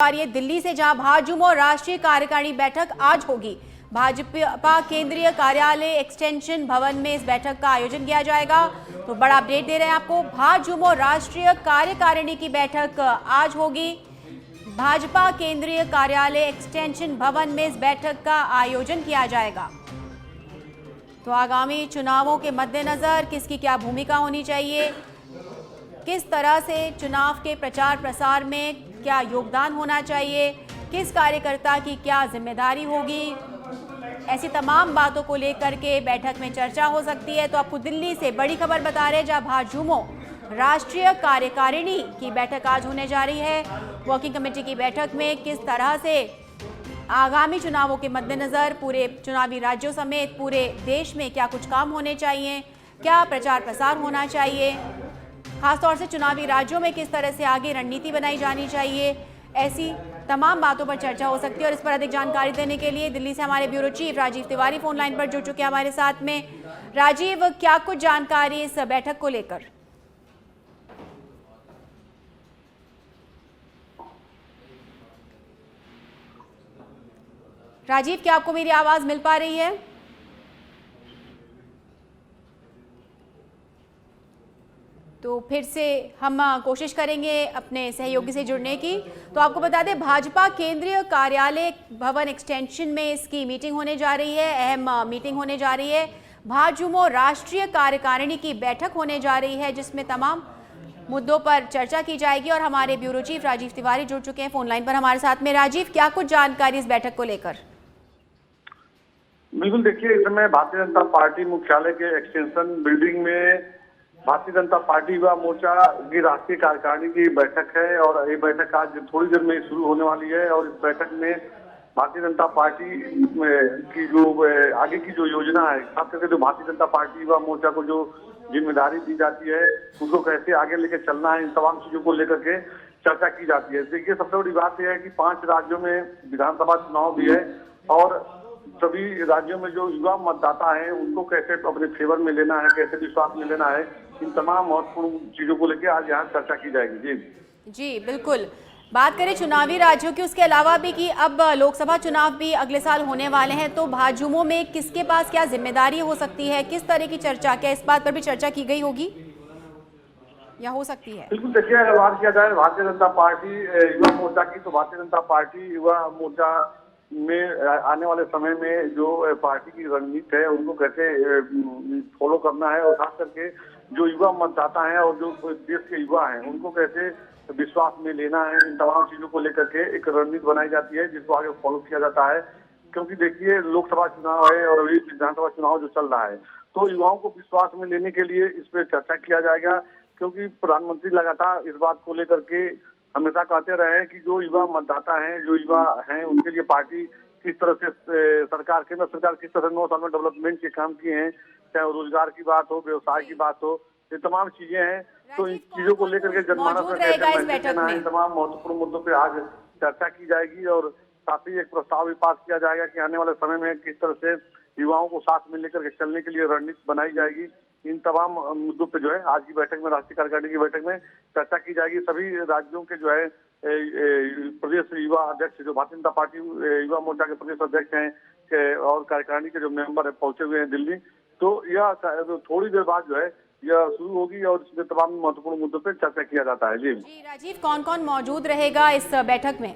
ये दिल्ली से जहां भाजपा और राष्ट्रीय कार्यकारिणी बैठक आज होगी। भाजपा केंद्रीय कार्यालय एक्सटेंशन भवन में इस बैठक का आयोजन किया जाएगा। तो बड़ा अपडेट दे रहे हैं आपको, भाजपा और राष्ट्रीय कार्यकारिणी की बैठक आज होगी। भाजपा केंद्रीय कार्यालय एक्सटेंशन भवन में इस बैठक का आयोजन किया जाएगा। तो आगामी चुनावों के मद्देनजर किसकी क्या भूमिका होनी चाहिए, किस तरह से चुनाव के प्रचार प्रसार में क्या योगदान होना चाहिए, किस कार्यकर्ता की क्या जिम्मेदारी होगी, ऐसी तमाम बातों को लेकर के बैठक में चर्चा हो सकती है। तो आपको दिल्ली से बड़ी खबर बता रहे हैं, जहां भाजपा राष्ट्रीय कार्यकारिणी की बैठक आज होने जा रही है। वर्किंग कमेटी की बैठक में किस तरह से आगामी चुनावों के मद्देनजर पूरे चुनावी राज्यों समेत पूरे देश में क्या कुछ काम होने चाहिए, क्या प्रचार प्रसार होना चाहिए, खासतौर से चुनावी राज्यों में किस तरह से आगे रणनीति बनाई जानी चाहिए, ऐसी तमाम बातों पर चर्चा हो सकती है। और इस पर अधिक जानकारी देने के लिए दिल्ली से हमारे bureau chief Rajiv Tiwari phone line पर जुड़ चुके हैं हमारे साथ में। राजीव, क्या कुछ जानकारी इस बैठक को लेकर? राजीव, क्या आपको मेरी आवाज मिल पा रही है? तो फिर से हम कोशिश करेंगे अपने सहयोगी से जुड़ने की। तो आपको बता दें, भाजपा केंद्रीय कार्यालय भवन एक्सटेंशन में इसकी मीटिंग होने जा रही है, अहम मीटिंग होने जा रही है। भाजपा राष्ट्रीय कार्यकारिणी की बैठक होने जा रही है, जिसमें तमाम मुद्दों पर चर्चा की जाएगी। और हमारे ब्यूरो चीफ राजीव तिवारी जुड़ चुके हैं फोन लाइन पर हमारे साथ में। राजीव, क्या कुछ जानकारी इस बैठक को लेकर? बिल्कुल, देखिए, इस समय भारतीय जनता पार्टी मुख्यालय के एक्सटेंशन बिल्डिंग में भारतीय जनता पार्टी युवा मोर्चा की राष्ट्रीय कार्यकारिणी की बैठक है। और ये बैठक आज थोड़ी देर में शुरू होने वाली है। और इस बैठक में भारतीय जनता पार्टी की जो आगे की जो योजना है, खास करके जो भारतीय जनता पार्टी युवा मोर्चा को जो जिम्मेदारी दी जाती है, उसको कैसे आगे लेकर चलना है, इन तमाम चीजों को लेकर के चर्चा की जाती है। देखिए, सबसे बड़ी बात यह है कि 5 राज्यों में विधानसभा चुनाव भी है और सभी राज्यों में जो युवा मतदाता हैं उनको कैसे अपने फेवर में लेना है, कैसे विश्वास में लेना है, इन तमाम महत्वपूर्ण चीजों को लेकर आज यहाँ चर्चा की जाएगी। जी बिल्कुल, बात करें चुनावी राज्यों की, उसके अलावा भी कि अब लोकसभा चुनाव भी अगले साल होने वाले हैं, तो भाजपा में किसके पास क्या जिम्मेदारी हो सकती है, किस तरह की चर्चा, क्या इस बात पर भी चर्चा की गई होगी या हो सकती है? बिल्कुल, देखिए, अगर बात किया जाए भारतीय जनता पार्टी युवा मोर्चा की, तो भारतीय जनता पार्टी युवा मोर्चा में आने वाले समय में जो पार्टी की रणनीति है उनको कैसे फॉलो करना है, और खास करके जो युवा मतदाता हैं और जो देश के युवा हैं उनको कैसे विश्वास में लेना है, इन तमाम चीजों को लेकर के एक रणनीति बनाई जाती है जिसको आगे फॉलो किया जाता है। क्योंकि देखिए, लोकसभा चुनाव है और अभी विधानसभा चुनाव जो चल रहा है, तो युवाओं को विश्वास में लेने के लिए इस पर चर्चा किया जाएगा। क्योंकि प्रधानमंत्री लगातार इस बात को लेकर के हमेशा कहते रहे हैं कि जो युवा मतदाता हैं, जो युवा हैं, उनके लिए पार्टी किस तरह से सरकार, केंद्र सरकार किस तरह से 9 साल में डेवलपमेंट के काम किए हैं, चाहे रोजगार की बात हो, व्यवसाय की बात हो, ये तमाम चीजें हैं। तो इन चीजों को लेकर के जनमानस में इन तमाम महत्वपूर्ण मुद्दों पे आज चर्चा की जाएगी। और साथ ही एक प्रस्ताव भी पास किया जाएगा कि आने वाले समय में किस तरह से युवाओं को साथ में लेकर के चलने के लिए रणनीति बनाई जाएगी। इन तमाम मुद्दों पे जो है आज की बैठक में, राष्ट्रीय कार्यकारिणी की बैठक में चर्चा की जाएगी। सभी राज्यों के जो है प्रदेश युवा अध्यक्ष, जो भारतीय जनता पार्टी युवा मोर्चा के प्रदेश अध्यक्ष हैं और कार्यकारिणी के जो मेंबर है पहुंचे हुए हैं दिल्ली। तो यह थोड़ी देर बाद जो है यह शुरू होगी और इसमें तमाम महत्वपूर्ण मुद्दों पर चर्चा किया जाता है। जी राजीव, कौन कौन मौजूद रहेगा इस बैठक में?